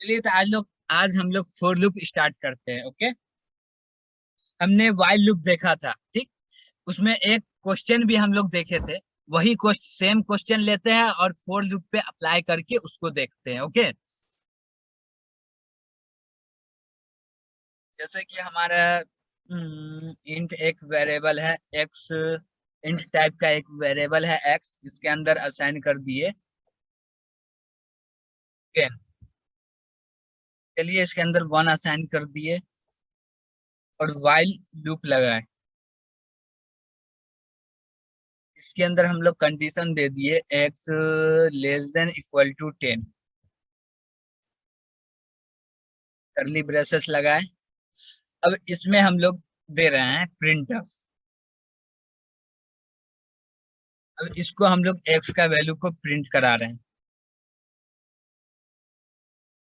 चलिए तो आज हम लोग फोर लूप स्टार्ट करते हैं। ओके, हमने वाइल लूप देखा था, ठीक। उसमें एक क्वेश्चन भी हम लोग देखे थे। वही क्वेश्चन, सेम क्वेश्चन लेते हैं और फोर लूप पे अप्लाई करके उसको देखते हैं। ओके, जैसे कि हमारा इंट एक वेरिएबल है एक्स, इंट टाइप का एक वेरिएबल है एक्स, इसके अंदर असाइन कर दिए। ओके, चलिए इसके अंदर वन असाइन कर दिए और वाइल लूप लगाए। इसके अंदर हम लोग कंडीशन दे दिए x less than equal to 10, curly braces लगाए। अब इसमें हम लोग दे रहे हैं प्रिंट। अब इसको हम लोग एक्स का वैल्यू को प्रिंट करा रहे हैं,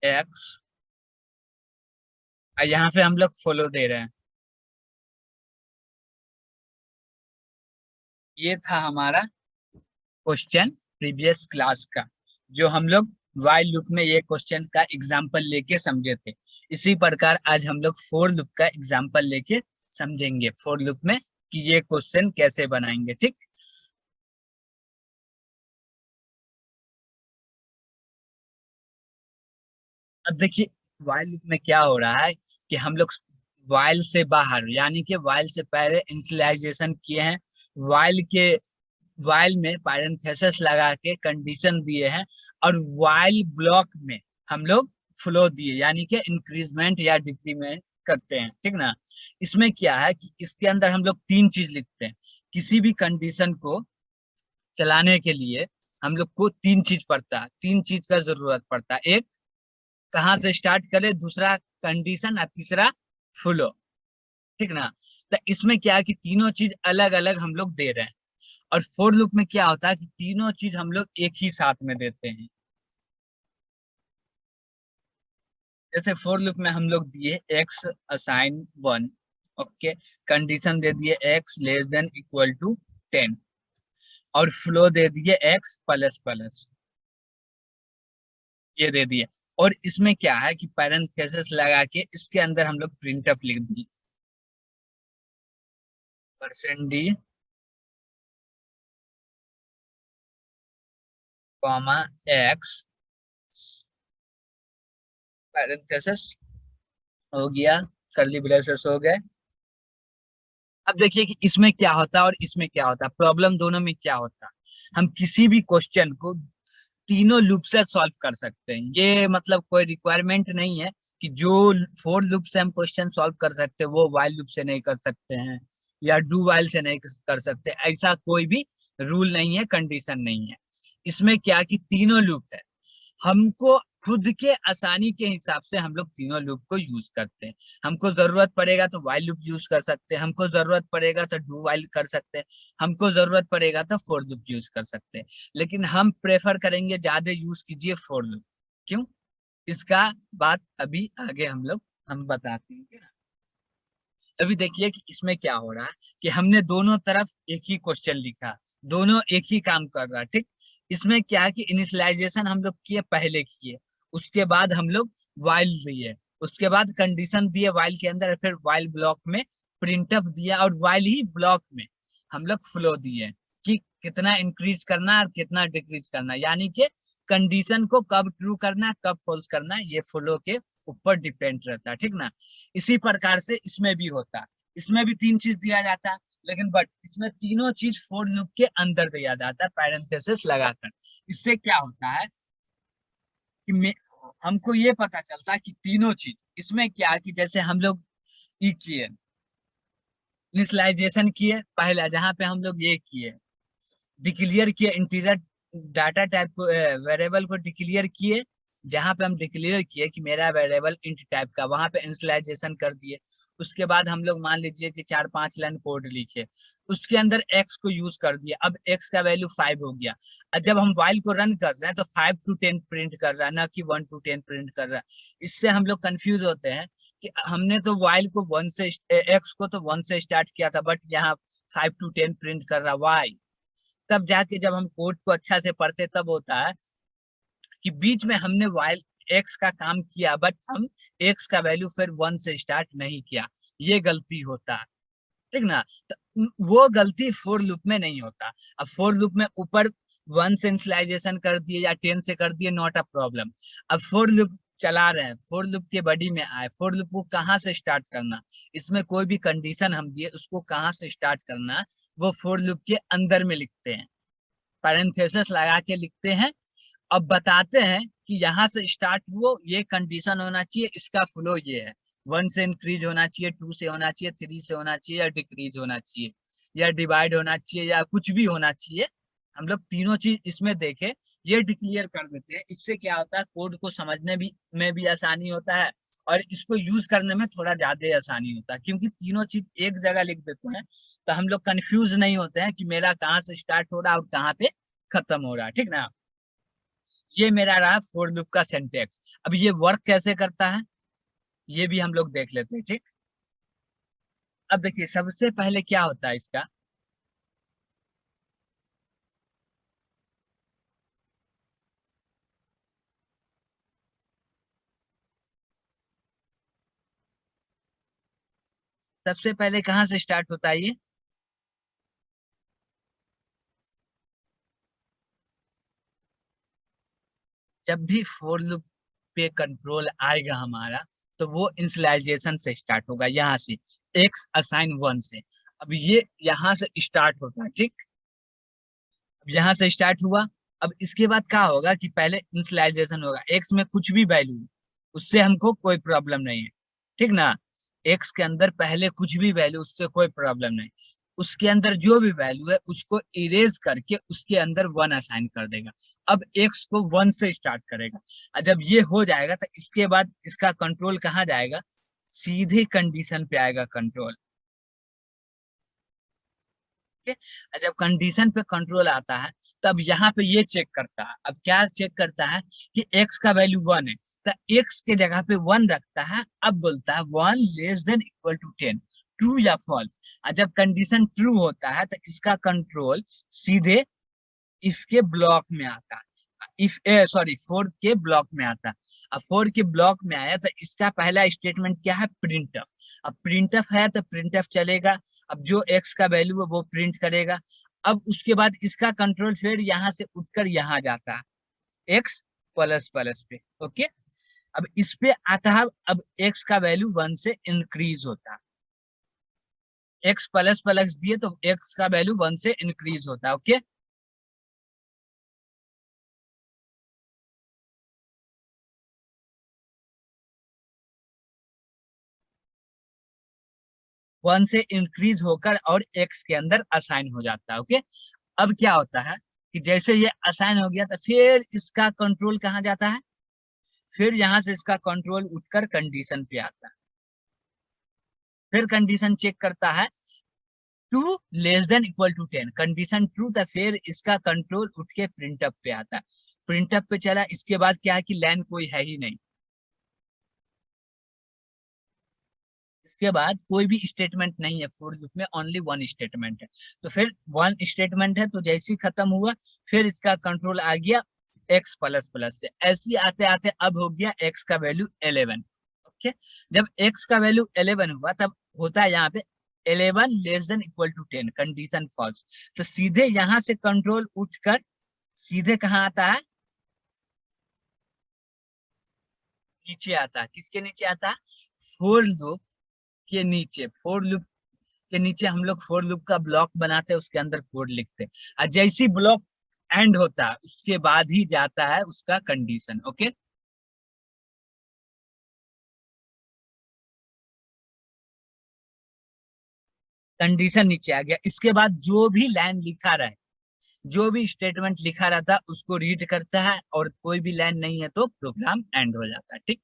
एक्स। और यहाँ पे हम लोग फॉलो दे रहे हैं। ये था हमारा क्वेश्चन प्रीवियस क्लास का, जो हम लोग वाइल लूप में ये क्वेश्चन का एग्जाम्पल लेके समझे थे। इसी प्रकार आज हम लोग फोर लूप का एग्जाम्पल लेके समझेंगे, फोर लूप में कि ये क्वेश्चन कैसे बनाएंगे, ठीक। अब देखिए वाइल लूप में क्या हो रहा है कि हम लोग वाइल से बाहर, यानी कि वाइल से पहले इनिशियलाइजेशन किए हैं। वाइल के वाइल में पैरेंथेसिस लगा के कंडीशन दिए हैं, और वाइल ब्लॉक में हम लोग फ्लो दिए, यानी कि इंक्रीजमेंट या डिक्रीमेंट करते हैं, ठीक ना। इसमें क्या है कि इसके अंदर हम लोग तीन चीज लिखते हैं। किसी भी कंडीशन को चलाने के लिए हम लोग को तीन चीज पड़ता है, तीन चीज का जरूरत पड़ता है। एक, कहाँ से स्टार्ट करें, दूसरा कंडीशन, और तीसरा फ्लो, ठीक ना। तो इसमें क्या है कि तीनों चीज अलग अलग हम लोग दे रहे हैं। और फोर लूप में क्या होता है कि तीनों चीज हम लोग एक ही साथ में देते हैं। जैसे फोर लूप में हम लोग दिए एक्स असाइन 1। ओके, कंडीशन दे दिए x less than equal to 10, और फ्लो दे दिए एक्स प्लस प्लस, ये दे दिए। और इसमें क्या है कि पैरेंथेसिस लगा के इसके अंदर हम लोग प्रिंटफ लिख दिए, %d कॉमा एक्स पैरेंथेसिस हो गया, कर्ली ब्रेसेस हो गए। अब देखिए कि इसमें क्या होता है और इसमें क्या होता है, प्रॉब्लम दोनों में क्या होता है। हम किसी भी क्वेश्चन को तीनों लूप से सॉल्व कर सकते हैं। ये मतलब कोई रिक्वायरमेंट नहीं है कि जो फोर लूप से हम क्वेश्चन सॉल्व कर सकते हैं वो वाइल लूप से नहीं कर सकते हैं, या डू वाइल से नहीं कर सकते। ऐसा कोई भी रूल नहीं है, कंडीशन नहीं है। इसमें क्या कि तीनों लूप है, हमको खुद के आसानी के हिसाब से हम लोग तीनों लूप को यूज करते हैं। हमको जरूरत पड़ेगा तो वाइल लूप यूज कर सकते हैं, हमको जरूरत पड़ेगा तो डू वाइल कर सकते हैं, हमको जरूरत पड़ेगा तो फोर लूप यूज कर सकते हैं। लेकिन हम प्रेफर करेंगे ज्यादा यूज कीजिए फोर लूप। क्यों? इसका बात अभी आगे हम बताते हैं। अभी देखिए कि इसमें क्या हो रहा है कि हमने दोनों तरफ एक ही क्वेश्चन लिखा, दोनों एक ही काम कर रहा है, ठीक। इसमें क्या है कि इनिशियलाइजेशन हम लोग किए, पहले किए, उसके बाद हम लोग वाइल दिए, उसके बाद कंडीशन दिए वाइल के अंदर, फिर वाइल ब्लॉक में प्रिंटफ दिया, और वाइल ही ब्लॉक में हम लोग फ्लो दिए कि कितना इंक्रीज करना और कितना डिक्रीज करना, यानी कि कंडीशन को कब ट्रू करना कब फॉल्स करना, ये फ्लो के ऊपर डिपेंड रहता है, ठीक ना। इसी प्रकार से इसमें भी होता है। इसमें भी तीन चीज दिया जाता है, लेकिन बट इसमें तीनों चीज फोर लूप के अंदर दिया जाता है पैरेंथेसिस लगाकर। इससे क्या होता है कि हमको ये पता चलता है कि तीनों चीज इसमें क्या है कि जैसे हम लोग ई किए, इनिशियलाइजेशन किए पहला, जहां पे हम लोग ये किए, डिक्लेयर किए इंटीजर डाटा टाइप को, वेरिएबल को डिक्लेयर किए। जहां पे हम डिक्लेयर किए कि मेरा वेरिएबल इंट टाइप का, वहां पे इनिशियलाइजेशन कर दिए। उसके बाद हम लोग मान लीजिए कि 4-5 लाइन कोड लिखे, उसके अंदर एक्स को यूज कर दिया। अब एक्स का वैल्यू 5 हो गया, और जब हम वाइल को रन कर रहे हैं तो 5 to 10 प्रिंट कर रहा है, ना कि 1 to 10 प्रिंट कर रहा है। इससे हम लोग कंफ्यूज होते हैं कि हमने तो वाइल को वन से, एक्स को तो 1 से स्टार्ट किया था, बट यहाँ 5 to 10 प्रिंट कर रहा, वाई। तब जाके जब हम कोड को अच्छा से पढ़ते तब होता है कि बीच में हमने वाइल एक्स का काम किया, बट हम एक्स का वैल्यू फिर 1 से स्टार्ट नहीं किया, ये गलती होता है, ठीक ना। तो वो गलती फोर लूप में नहीं होता। अब फोर लूप में ऊपर 1 से इनिशियलाइजेशन कर दिए या 10 से कर दिए, नॉट अ प्रॉब्लम। अब फोर लूप चला रहे हैं, फोर लूप के बॉडी में आए, फोर लूप को कहाँ से स्टार्ट करना, इसमें कोई भी कंडीशन हम दिए उसको कहाँ से स्टार्ट करना, वो फोर लूप के अंदर में लिखते हैं, पैरेंथेसिस लगा के लिखते हैं। अब बताते हैं कि यहाँ से स्टार्ट हुआ, ये कंडीशन होना चाहिए, इसका फ्लो ये है, 1 से इंक्रीज होना चाहिए, 2 से होना चाहिए, 3 से होना चाहिए, या डिक्रीज होना चाहिए, या डिवाइड होना चाहिए, या कुछ भी होना चाहिए। हम लोग तीनों चीज इसमें देखे, ये डिक्लेयर कर देते हैं। इससे क्या होता है, कोड को समझने भी में भी आसानी होता है, और इसको यूज करने में थोड़ा ज्यादा आसानी होता है, क्योंकि तीनों चीज एक जगह लिख देते हैं, तो हम लोग कंफ्यूज नहीं होते हैं कि मेरा कहाँ से स्टार्ट हो रहा है और कहाँ पे खत्म हो रहा है, ठीक ना। ये मेरा रहा फोर लूप का सिंटेक्स। अब ये वर्क कैसे करता है, ये भी हम लोग देख लेते हैं, ठीक। अब देखिए सबसे पहले क्या होता है इसका, सबसे पहले कहाँ से स्टार्ट होता है ये, जब भी फोर लूप पे कंट्रोल आएगा हमारा, तो वो इनिशियलाइजेशन से स्टार्ट होगा, यहाँ से एक्स असाइन 1 से। अब ये यहाँ से स्टार्ट होता है, ठीक। अब यहाँ से स्टार्ट हुआ। अब इसके बाद क्या होगा कि पहले इनिशियलाइजेशन होगा, एक्स में कुछ भी वैल्यू, उससे हमको कोई प्रॉब्लम नहीं है, ठीक ना। एक्स के अंदर पहले कुछ भी वैल्यू, उससे कोई प्रॉब्लम नहीं। उसके अंदर जो भी वैल्यू है उसको इरेज करके उसके अंदर 1 असाइन कर देगा। अब एक्स को 1 से स्टार्ट करेगा, और जब ये हो जाएगा तो इसके बाद इसका कंट्रोल कहाँ जाएगा, सीधे कंडीशन पे आएगा कंट्रोल, ठीक है। जब कंडीशन पे कंट्रोल आता है, तब यहाँ पे ये चेक करता है। अब क्या चेक करता है कि एक्स का वैल्यू 1 है, तो एक्स के जगह पे 1 रखता है। अब बोलता है 1 less than equal to 10, true या फॉल्स। और जब कंडीशन ट्रू होता है तो इसका कंट्रोल सीधे इफ के ब्लॉक में आता है, इफ सॉरी फोर्थ के ब्लॉक में आता है। अब फोर के ब्लॉक में आया तो इसका पहला स्टेटमेंट क्या है, प्रिंटफ। अब प्रिंटफ है तो प्रिंटफ चलेगा। अब जो एक्स का वैल्यू है वो प्रिंट करेगा। अब उसके बाद इसका कंट्रोल फिर यहाँ से उठकर यहाँ जाता है, एक्स प्लस प्लस पे, ओके। अब इस पे आता है, अब एक्स का वैल्यू 1 से इंक्रीज होता है, एक्स प्लस प्लस दिए तो एक्स का वैल्यू 1 से इंक्रीज होता है, ओके। 1 से इंक्रीज होकर और एक्स के अंदर असाइन हो जाता है, ओके। अब क्या होता है कि जैसे ये असाइन हो गया तो फिर इसका कंट्रोल कहाँ जाता है, फिर यहाँ से इसका कंट्रोल उठकर कंडीशन पे आता है, फिर कंडीशन चेक करता है, 2 less than equal to 10, condition true था, फिर इसका कंट्रोल उठ के प्रिंटअप पे आता है। प्रिंटअप पे चला, इसके बाद क्या है कि लाइन कोई है ही नहीं, इसके बाद कोई भी स्टेटमेंट नहीं है फोर लूप में, ओनली 1 स्टेटमेंट है। तो फिर 1 स्टेटमेंट है, तो जैसे ही खत्म हुआ फिर इसका कंट्रोल आ गया एक्स प्लस प्लस से। ऐसे ही आते आते अब हो गया एक्स का वैल्यू 11, ओके। जब एक्स का वैल्यू 11 हुआ तब होता है यहाँ पे 11 less than equal to 10, condition false. तो सीधे यहाँ से कंट्रोल उठकर सीधे कहाँ आता है, नीचे आता है। किसके नीचे आता है, फोर लूप के नीचे। फोर लूप के नीचे हम लोग फोर लूप का ब्लॉक बनाते हैं, उसके अंदर कोड लिखते हैं, और जैसी ब्लॉक एंड होता है उसके बाद ही जाता है उसका कंडीशन, ओके। कंडीशन नीचे आ गया, इसके बाद जो भी लाइन लिखा रहे, जो भी स्टेटमेंट लिखा रहता है उसको रीड करता है, और कोई भी लाइन नहीं है तो प्रोग्राम एंड हो जाता है, ठीक।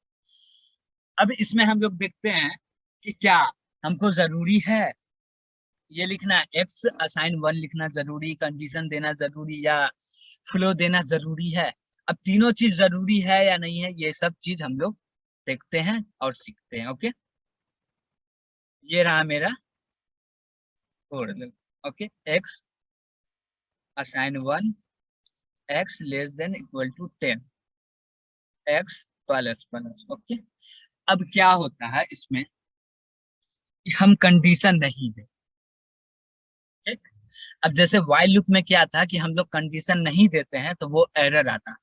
अब इसमें हम लोग देखते हैं कि क्या हमको जरूरी है ये लिखना, एक्स असाइन 1 लिखना जरूरी, कंडीशन देना जरूरी, या फ्लो देना जरूरी है। अब तीनों चीज जरूरी है या नहीं है, ये सब चीज हम लोग देखते हैं और सीखते हैं, ओके। ये रहा मेरा code, okay. X assign 1, x less than equal to 10, x plus plus. Okay, अब क्या होता है इसमें कि हम कंडीशन नहीं दे, ठीक। अब जैसे while लूप में क्या था कि हम लोग कंडीशन नहीं देते हैं तो वो एरर आता,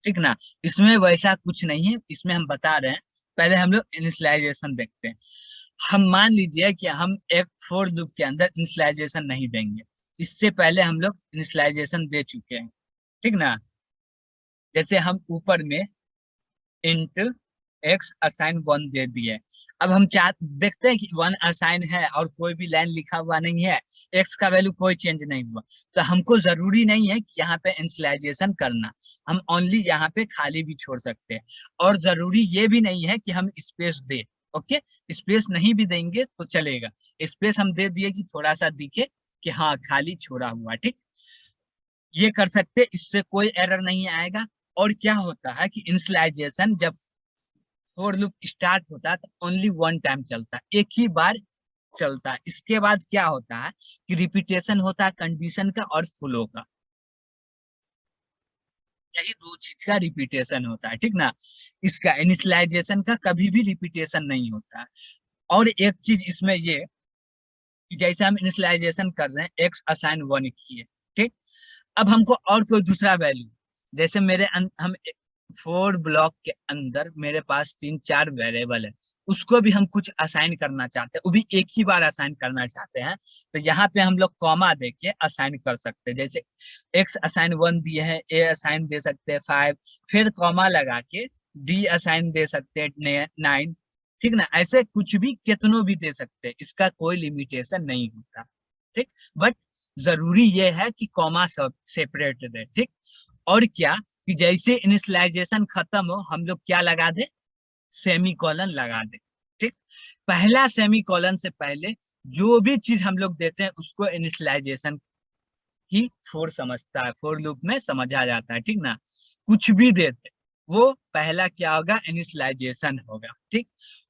ठीक ना। इसमें वैसा कुछ नहीं है, इसमें हम बता रहे हैं। पहले हम लोग इनिशियलाइजेशन देखते हैं। हम मान लीजिए कि हम एक फोर लूप के अंदर इनिशियलाइजेशन नहीं देंगे, इससे पहले हम लोग इनिशियलाइजेशन दे चुके हैं, ठीक ना। जैसे हम ऊपर में इंट एक्स असाइन वन दे दिए। अब हम चाह देखते हैं कि वन असाइन है और कोई भी लाइन लिखा हुआ नहीं है, एक्स का वैल्यू कोई चेंज नहीं हुआ, तो हमको जरूरी नहीं है कि यहाँ पे इनिशियलाइजेशन करना। हम ओनली यहाँ पे खाली भी छोड़ सकते हैं, और जरूरी ये भी नहीं है कि हम स्पेस दे। ओके, स्पेस नहीं भी देंगे तो चलेगा, स्पेस हम दे दिए कि थोड़ा सा दिखे कि हाँ खाली छोड़ा हुआ, ठीक। ये कर सकते, इससे कोई एरर नहीं आएगा। और क्या होता है कि इनिशियलाइजेशन जब फोर लूप स्टार्ट होता है तो ओनली वन टाइम चलता है, एक ही बार चलता है। इसके बाद क्या होता है कि रिपीटेशन होता है कंडीशन का और फ्लो का, यही दो चीज का रिपीटेशन होता है, ठीक ना। इसका इनिशियलाइजेशन का कभी भी रिपीटेशन नहीं होता है। और एक चीज इसमें ये कि जैसे हम इनिशियलाइजेशन कर रहे हैं एक्स असाइन वन किए, ठीक। अब हमको और कोई दूसरा वैल्यू, जैसे हम फोर ब्लॉक के अंदर मेरे पास तीन चार वेरिएबल है, उसको भी हम कुछ असाइन करना चाहते हैं, वो भी एक ही बार असाइन करना चाहते हैं, तो यहाँ पे हम लोग कॉमा दे के असाइन कर सकते हैं। जैसे एक्स असाइन वन दिए है, ए असाइन दे सकते हैं फाइव, फिर कॉमा लगा के डी असाइन दे सकते हैं नाइन, ठीक ना। ऐसे कुछ भी कितनों भी दे सकते हैं, इसका कोई लिमिटेशन नहीं होता, ठीक। बट जरूरी ये है कि कॉमा सब सेपरेट दे, ठीक। और क्या कि जैसे इनिशियलाइजेशन खत्म हो हम लोग क्या लगा दे, सेमी कॉलन लगा दे, ठीक। पहला सेमी कॉलन से पहले जो भी चीज हम लोग देते हैं उसको इनिशियलाइजेशन ही फोर समझता है, फोर लूप में समझा जाता है, ठीक ना। कुछ भी देते वो पहला क्या होगा, इनिशियलाइजेशन होगा, ठीक।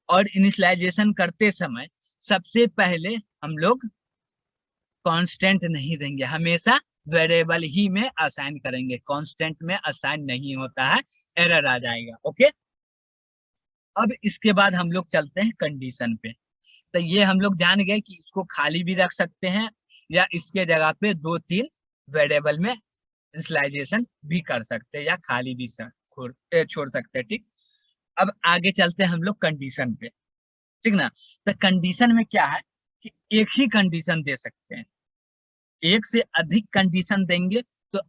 और इनिशियलाइजेशन करते समय सबसे पहले हम लोग कांस्टेंट नहीं देंगे, हमेशा वेरिएबल ही में असाइन करेंगे, कांस्टेंट में असाइन नहीं होता है, एरर आ जाएगा। ओके, अब इसके बाद हम लोग चलते हैं कंडीशन पे। तो ये हम लोग जान गए कि इसको खाली भी रख सकते हैं या इसके जगह पे दो तीन वेरिएबल में इनिशियलाइजेशन भी कर सकते हैं या खाली भी छोड़ सकते हैं, ठीक। अब आगे चलते हैं हम लोग कंडीशन पे, ठीक ना। तो कंडीशन में क्या है कि एक ही कंडीशन दे सकते हैं, एक से अधिक कंडीशन देंगे तो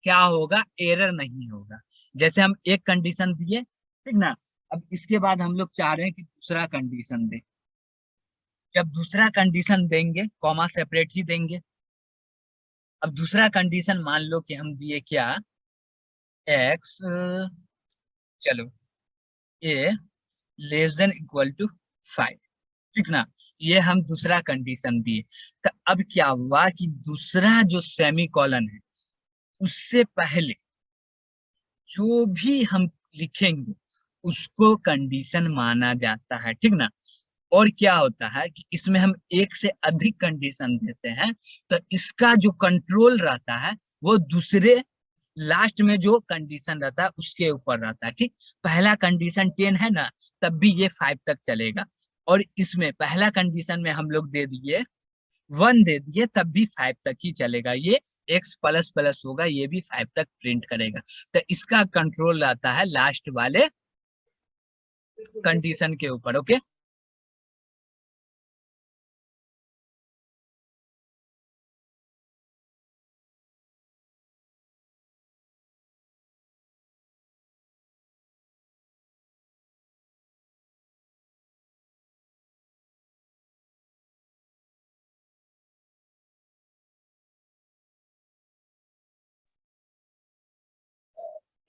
क्या होगा, एरर नहीं होगा। जैसे हम एक कंडीशन दिए, ठीक ना। अब इसके बाद हम लोग चाह रहे हैं कि दूसरा कंडीशन दे। जब दूसरा कंडीशन देंगे कॉमा सेपरेट ही देंगे। अब दूसरा कंडीशन मान लो कि हम दिए क्या, एक्स, चलो A less than equal to five, ठीक ना। ये हम दूसरा कंडीशन दिए। तो अब क्या हुआ कि दूसरा जो सेमी कॉलन है उससे पहले जो भी हम लिखेंगे उसको कंडीशन माना जाता है, ठीक ना। और क्या होता है कि इसमें हम एक से अधिक कंडीशन देते हैं तो इसका जो कंट्रोल रहता है वो दूसरे लास्ट में जो कंडीशन रहता है उसके ऊपर रहता है, ठीक। पहला कंडीशन 10 है ना, तब भी ये 5 तक चलेगा। और इसमें पहला कंडीशन में हम लोग दे दिए 1 दे दिए तब भी 5 तक ही चलेगा, ये एक्स प्लस प्लस होगा, ये भी 5 तक प्रिंट करेगा। तो इसका कंट्रोल रहता है लास्ट वाले कंडीशन के ऊपर। ओके,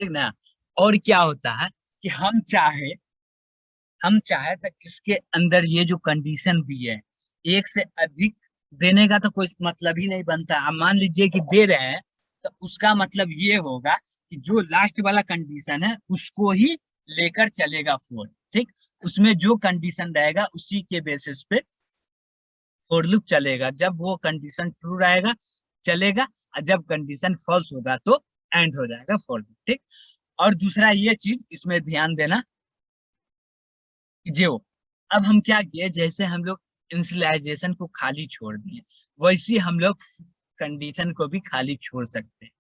ठीक ना। और क्या होता है कि हम चाहे तो इसके अंदर ये जो कंडीशन भी है एक से अधिक देने का तो कोई मतलब ही नहीं बनता। अब मान लीजिए कि दे रहे हैं तो उसका मतलब ये होगा कि जो लास्ट वाला कंडीशन है उसको ही लेकर चलेगा फोर, ठीक। उसमें जो कंडीशन रहेगा उसी के बेसिस पे फॉर लूप चलेगा। जब वो कंडीशन ट्रू रहेगा चलेगा, और जब कंडीशन फॉल्स होगा तो एंड हो जाएगा फॉर लूप, ठीक। और दूसरा ये चीज इसमें ध्यान देना, जो अब हम क्या किए, जैसे हम लोग इनिशियलाइजेशन को खाली छोड़ दिए, वैसे ही हम लोग कंडीशन को भी खाली छोड़ सकते हैं।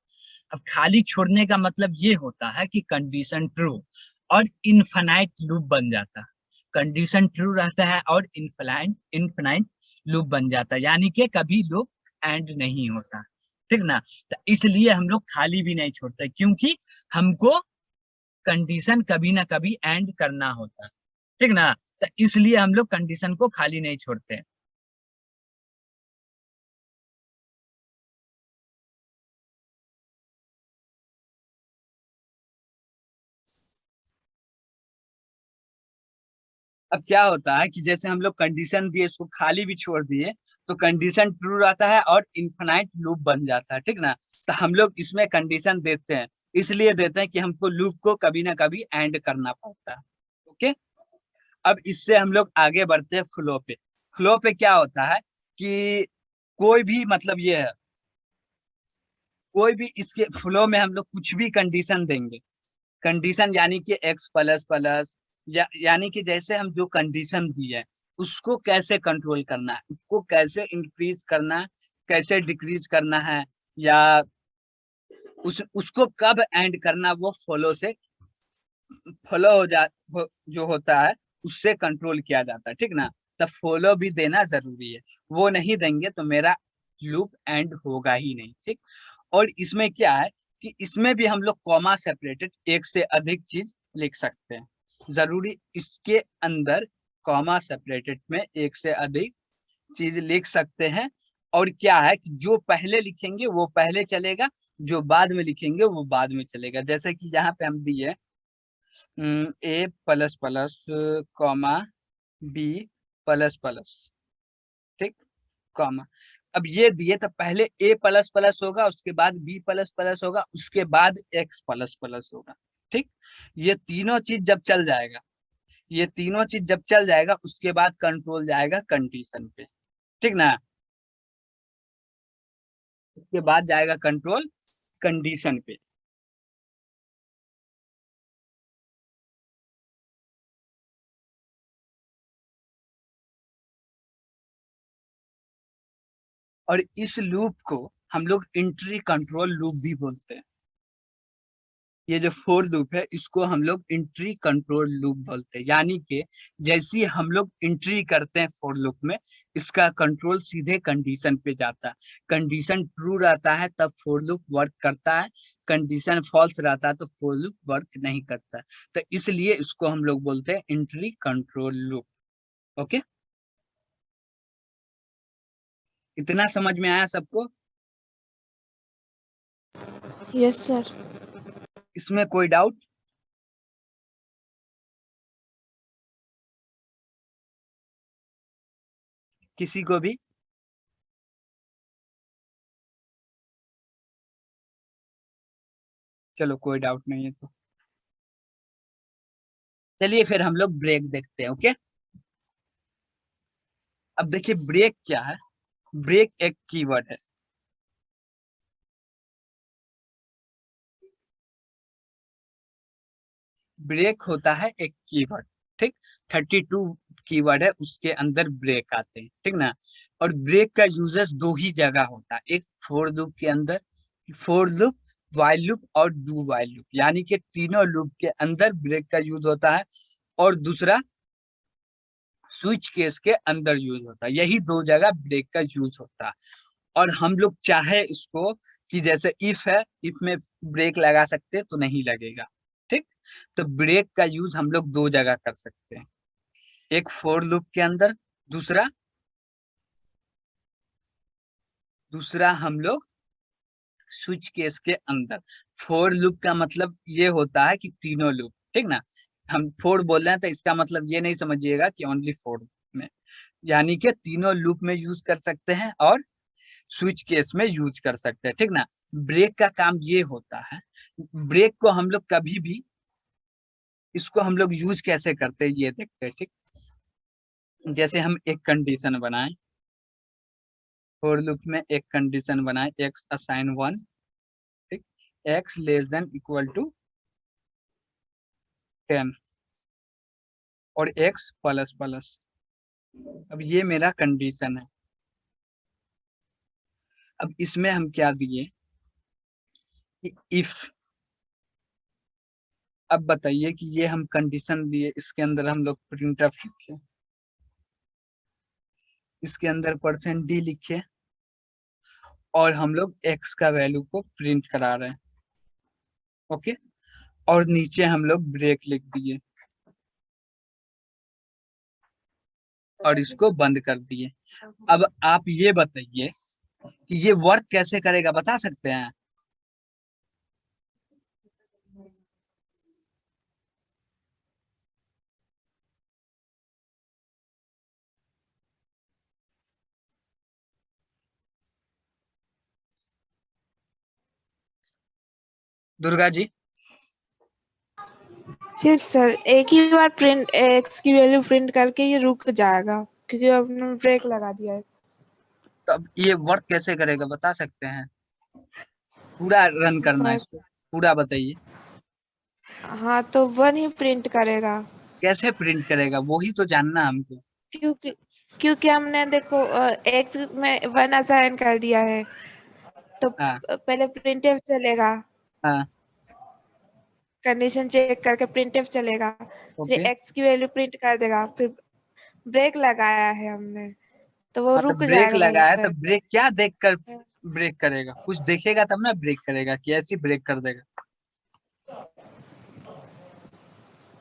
अब खाली छोड़ने का मतलब ये होता है कि कंडीशन ट्रू और इनफाइनाइट लूप बन जाता है। कंडीशन ट्रू रहता है और इनफाइनाइट इनफाइनाइट लूप बन जाता है, यानी कि कभी लूप एंड नहीं होता। ठीक ना? तो इसलिए हम लोग खाली भी नहीं छोड़ते, क्योंकि हमको कंडीशन कभी ना कभी एंड करना होता है। ठीक ना? तो इसलिए हम लोग कंडीशन को खाली नहीं छोड़ते। अब क्या होता है कि जैसे हम लोग कंडीशन दिए, उसको खाली भी छोड़ दिए, तो कंडीशन ट्रू रहता है और इनफाइनाइट लूप बन जाता है। ठीक ना? तो हम लोग इसमें कंडीशन देते हैं, इसलिए देते हैं कि हमको लूप को कभी ना कभी एंड करना पड़ता है। ओके। अब इससे हम लोग आगे बढ़ते हैं फ्लो पे। फ्लो पे क्या होता है कि कोई भी मतलब ये है, कोई भी इसके फ्लो में हम लोग कुछ भी कंडीशन देंगे। कंडीशन यानी कि एक्स प्लस प्लस, यानी कि जैसे हम जो कंडीशन दी है उसको कैसे कंट्रोल करना है, उसको कैसे इंक्रीज करना है, कैसे डिक्रीज करना है, या उसको कब एंड करना, वो फॉलो से फॉलो जो होता है उससे कंट्रोल किया जाता है। ठीक ना? तो फॉलो भी देना जरूरी है, वो नहीं देंगे तो मेरा लूप एंड होगा ही नहीं। ठीक। और इसमें क्या है कि इसमें भी हम लोग कॉमा सेपरेटेड एक से अधिक चीज लिख सकते हैं। जरूरी इसके अंदर कॉमा सेपरेटेड में एक से अधिक चीज लिख सकते हैं। और क्या है कि जो पहले लिखेंगे वो पहले चलेगा, जो बाद में लिखेंगे वो बाद में चलेगा। जैसे कि यहाँ पे हम दिए A plus plus comma B plus plus. ठीक। कॉमा। अब ये दिए तो पहले ए प्लस प्लस होगा, उसके बाद बी प्लस प्लस होगा, उसके बाद एक्स प्लस प्लस होगा। ठीक। ये तीनों चीज जब चल जाएगा, ये तीनों चीज जब चल जाएगा उसके बाद कंट्रोल जाएगा कंडीशन पे। ठीक ना? उसके बाद जाएगा कंट्रोल कंडीशन पे। और इस लूप को हम लोग इंट्री कंट्रोल लूप भी बोलते हैं। ये जो फोर लूप है इसको हम लोग इंट्री कंट्रोल लूप बोलते हैं, यानी कि जैसी हम लोग इंट्री करते हैं फोर लूप में, इसका कंट्रोल सीधे कंडीशन पे जाता है। कंडीशन ट्रू रहता है तब फोर लूप वर्क करता है, कंडीशन फॉल्स रहता है तो फोर लूप वर्क नहीं करता है। तो इसलिए इसको हम लोग बोलते हैं इंट्री कंट्रोल लूप। ओके। इतना समझ में आया सबको? Yes sir. इसमें कोई डाउट? किसी को भी? चलो कोई डाउट नहीं है तो चलिए फिर हम लोग ब्रेक देखते हैं। ओके। अब देखिए ब्रेक क्या है। ब्रेक एक कीवर्ड है। ब्रेक होता है एक कीवर्ड। ठीक। 32 कीवर्ड है, उसके अंदर ब्रेक आते हैं। ठीक ना? और ब्रेक का यूजेस दो ही जगह होता है, एक फोर लूप के अंदर, फोर लूप, वाइल लूप और डू वाइल लूप, यानी कि तीनों लूप के अंदर ब्रेक का यूज होता है। और दूसरा स्विच केस के अंदर यूज होता है। यही दो जगह ब्रेक का यूज होता है। और हम लोग चाहे इसको कि जैसे इफ है, इफ में ब्रेक लगा सकते तो नहीं लगेगा। ठीक। तो ब्रेक का यूज हम लोग दो जगह कर सकते हैं, एक फोर लूप के अंदर, दूसरा दूसरा हम लोग स्विच केस के अंदर। फोर लूप का मतलब ये होता है कि तीनों लूप। ठीक ना? हम फोर बोल रहे हैं तो इसका मतलब ये नहीं समझिएगा कि ओनली फोर में, यानी कि तीनों लूप में यूज कर सकते हैं और स्विच केस में यूज कर सकते हैं। ठीक ना? ब्रेक का काम ये होता है, ब्रेक को हम लोग कभी भी, इसको हम लोग यूज कैसे करते हैं ये देखते हैं। ठीक। जैसे हम एक कंडीशन बनाए, फॉर लूप में एक कंडीशन बनाए, एक्स असाइन वन। ठीक। X less than equal to 10 और x प्लस प्लस। अब ये मेरा कंडीशन है। अब इसमें हम क्या दिए कि इफ, अब बताइए कि ये हम कंडीशन दिए, इसके अंदर हम लोग प्रिंटफ लिखे, इसके अंदर %d लिखे और हम लोग x का वैल्यू को प्रिंट करा रहे हैं। ओके, और नीचे हम लोग ब्रेक लिख दिए और इसको बंद कर दिए। अब आप ये बताइए कि ये वर्क कैसे करेगा, बता सकते हैं? दुर्गा जी। जी सर, एक ही बार प्रिंट एक्स की वैल्यू प्रिंट करके ये रुक जाएगा क्योंकि आपने ब्रेक लगा दिया है। तो अब ये वर्क कैसे करेगा, बता सकते हैं? पूरा रन करना है इसको, पूरा बताइए। हाँ, तो 1 ही प्रिंट करेगा कैसे प्रिंट करेगा, वो ही तो जानना है हमको। क्योंकि क्योंकि हमने देखो एक्स में 1 असाइन कर दिया है, तो हाँ पहले प्रिंटफ चलेगा, हाँ। कंडीशन चेक करके प्रिंटफ चलेगा, फिर ओके। एक्स की वैल्यू प्रिंट कर देगा, फिर ब्रेक लगाया है हमने, तो वो हाँ तो रुक ब्रेक जाएगा लगाया तो बराबर। ब्रेक क्या देख कर ब्रेक करेगा, कुछ देखेगा तब ना ब्रेक करेगा, कि ऐसे ब्रेक कर देगा?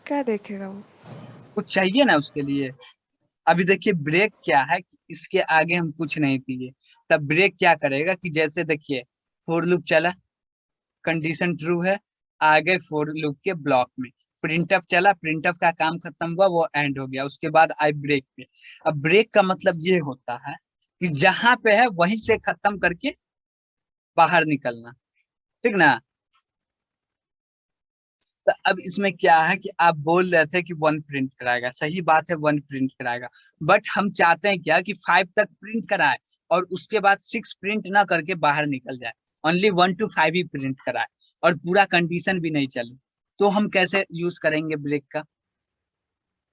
क्या देखेगा वो? कुछ चाहिए ना उसके लिए। अभी देखिए ब्रेक क्या है कि इसके आगे हम कुछ नहीं दिए, तब ब्रेक क्या करेगा कि जैसे देखिए फोर लूप चला, कंडीशन ट्रू है, आगे फोर लूप के ब्लॉक में प्रिंटफ चला, प्रिंटफ का काम खत्म हुआ, वो एंड हो गया, उसके बाद आई ब्रेक पे। अब ब्रेक का मतलब ये होता है कि जहां पे है वहीं से खत्म करके बाहर निकलना, ठीक ना? तो अब इसमें क्या है कि आप बोल रहे थे कि 1 प्रिंट कराएगा, सही बात है 1 प्रिंट कराएगा, बट हम चाहते हैं क्या कि 5 तक प्रिंट कराए और उसके बाद 6 प्रिंट ना करके बाहर निकल जाए, ओनली 1 to 5 ही प्रिंट कराए और पूरा कंडीशन भी नहीं चले। तो हम कैसे यूज करेंगे ब्रेक का,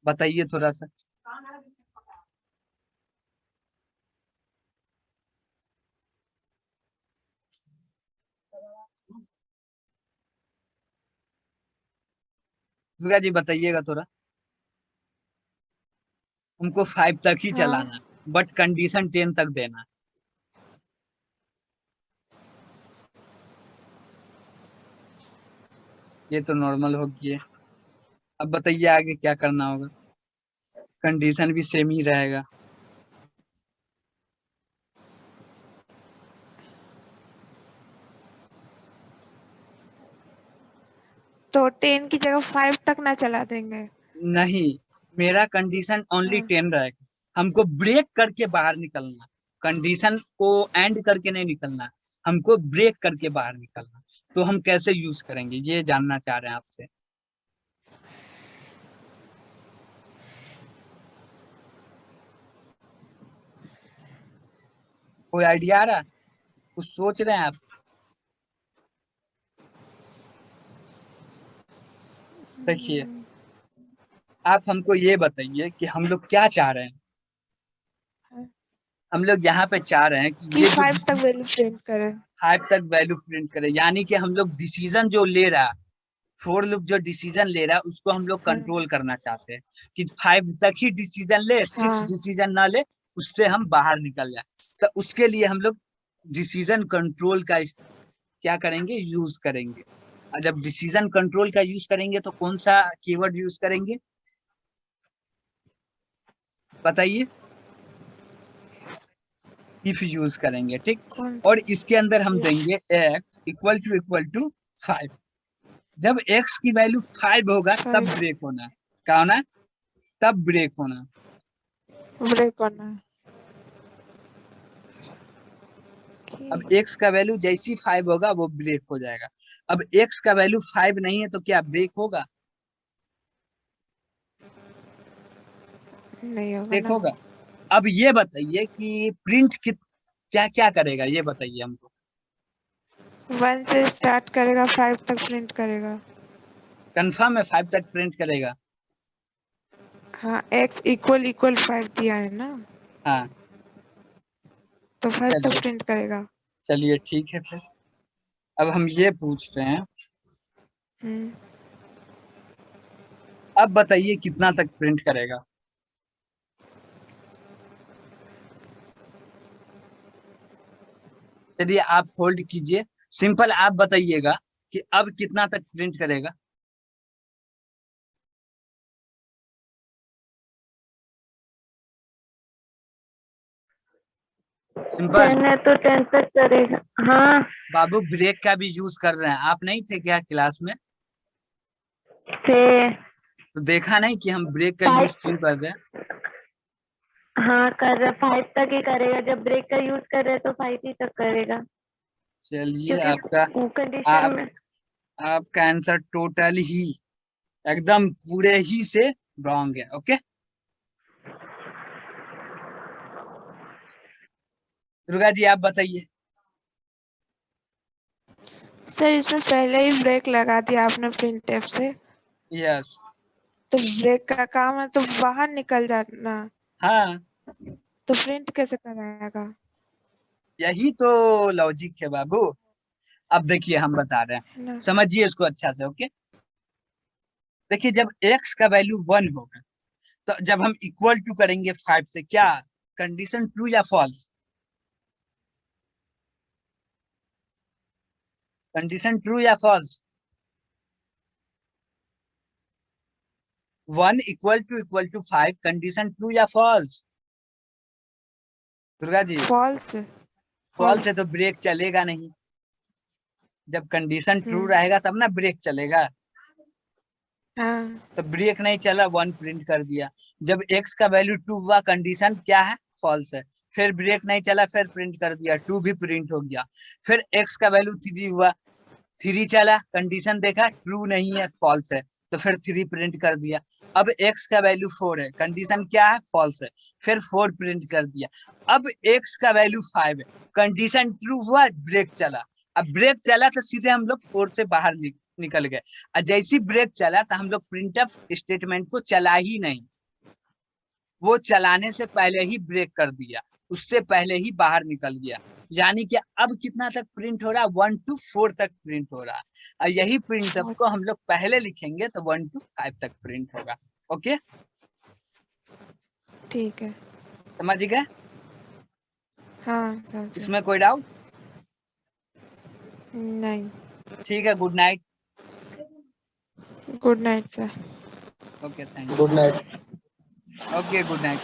बताइए थोड़ा सा। दुर्गा जी बताइएगा थोड़ा। हमको 5 तक ही चलाना हाँ, है, बट कंडीशन 10 तक देना है। ये तो नॉर्मल हो गई है। अब बताइए आगे क्या करना होगा, कंडीशन भी सेम ही रहेगा। तो 10 की जगह 5 तक ना चला देंगे? नहीं, मेरा कंडीशन ओनली हाँ, 10 रहेगा, हमको ब्रेक करके बाहर निकलना, कंडीशन को एंड करके नहीं निकलना, हमको ब्रेक करके बाहर निकलना। तो हम कैसे यूज करेंगे ये जानना चाह रहे हैं आपसे। कोई आइडिया आ रहा है, कुछ सोच रहे हैं आप? देखिए, आप हमको ये बताइए कि हम लोग क्या चाह रहे हैं। हाँ, हम लोग यहाँ पे चाह रहे हैं कि कि ये जो 5 तक वैल्यू प्रिंट करें। 5 तक वैल्यू प्रिंट करे, यानी कि हम लोग डिसीजन जो ले रहा है, फोर लूप जो डिसीजन ले रहा है उसको हम लोग हाँ, कंट्रोल करना चाहते हैं कि 5 तक ही डिसीजन ले, 6 हाँ, डिसीजन ना ले, उससे हम बाहर निकल जाए। तो उसके लिए हम लोग डिसीजन कंट्रोल का क्या करेंगे, यूज करेंगे। और जब डिसीजन कंट्रोल का यूज करेंगे तो कौन सा कीवर्ड यूज करेंगे, बताइए? इफ यूज करेंगे, ठीक। कौन और सा? इसके अंदर हम ये देंगे x इक्वल टू 5। जब x की वैल्यू 5 होगा तब 5 ब्रेक होना है। क्या होना है? तब ब्रेक होना है। ब्रेक करना है। अब कि x का वैल्यू जैसी 5 होगा वो ब्रेक हो जाएगा। अब x का वैल्यू 5 नहीं है तो क्या ब्रेक होगा? नहीं होगा ब्रेक ना। होगा। अब ये बताइए कि प्रिंट क्या क्या करेगा, ये बताइए हमको। 1 से स्टार्ट करेगा, 5 तक प्रिंट करेगा। कंफर्म है 5 तक प्रिंट करेगा? हाँ, x इक्वल इक्वल 5 दिया है ना, हाँ तो 5 तक चलिए, प्रिंट करेगा। चलिए ठीक है फिर। अब हम ये पूछ रहे हैं, हम्म, अब बताइए कितना तक प्रिंट करेगा? चलिए आप होल्ड कीजिए, सिंपल आप बताइएगा कि अब कितना तक प्रिंट करेगा। सिंपल। 10 है तो 10 तक करेगा। हाँ बाबू ब्रेक का भी यूज कर रहे हैं, आप नहीं थे क्या क्लास में? से तो देखा नहीं कि हम ब्रेक का यूज 5, क्यों कर रहे हैं? हाँ कर रहा 5 तक ही करेगा, जब ब्रेक का यूज कर रहे तो 5 ही तक करेगा, चलिए क्योंकि आपका, वो कंडीशन आप में। आपका आंसर टोटल ही एकदम पूरे ही से रॉन्ग है। ओके, दुर्गा जी आप बताइए। सर इसमें पहले ही ब्रेक लगा दिया आपने प्रिंट टेप से, यस। तो ब्रेक का काम है तो बाहर निकल जाना, हाँ, तो प्रिंट कैसे कराएगा? यही तो लॉजिक है बाबू। अब देखिए हम बता रहे हैं, है ना? समझिए इसको अच्छा से। ओके, देखिए जब x का वैल्यू 1 होगा, तो जब हम इक्वल टू करेंगे 5 से, क्या कंडीशन ट्रू या फॉल्स? कंडीशन ट्रू या false? 1 equal to 5, condition true या false? Durga ji, false. False है फॉल्स। तो ब्रेक चलेगा नहीं। जब कंडीशन ट्रू हम्म। रहेगा तब ना ब्रेक चलेगा। हाँ। तो ब्रेक नहीं चला, 1 प्रिंट कर दिया। जब x का वैल्यू 2 हुआ, कंडीशन क्या है? फॉल्स है। फिर ब्रेक नहीं चला, फिर प्रिंट कर दिया, 2 भी प्रिंट हो गया। फिर x का वैल्यू 3 हुआ, 3 चला, कंडीशन देखा ट्रू नहीं है, फॉल्स है, तो फिर 3 प्रिंट कर दिया। अब x का वैल्यू 4 है, कंडीशन क्या है? फॉल्स है, फिर 4 प्रिंट कर दिया। अब x का वैल्यू 5 है, कंडीशन ट्रू हुआ, ब्रेक चला। अब ब्रेक चला तो सीधे हम लोग 4 से बाहर निकल गए। और जैसी ब्रेक चला तो हम लोग प्रिंटफ स्टेटमेंट को चला ही नहीं, वो चलाने से पहले ही ब्रेक कर दिया, उससे पहले ही बाहर निकल गया। यानी कि अब कितना तक प्रिंट हो रहा है? 1 to 4 तक प्रिंट हो रहा है। और यही प्रिंटफ को हम लोग पहले लिखेंगे तो 1 to 5 तक प्रिंट होगा। ओके, ठीक है। समझ गए? हाँ समझ गए। इसमें कोई डाउट? नहीं। ठीक है, good night. Good night sir. Okay, thank good night. You. Okay, good night.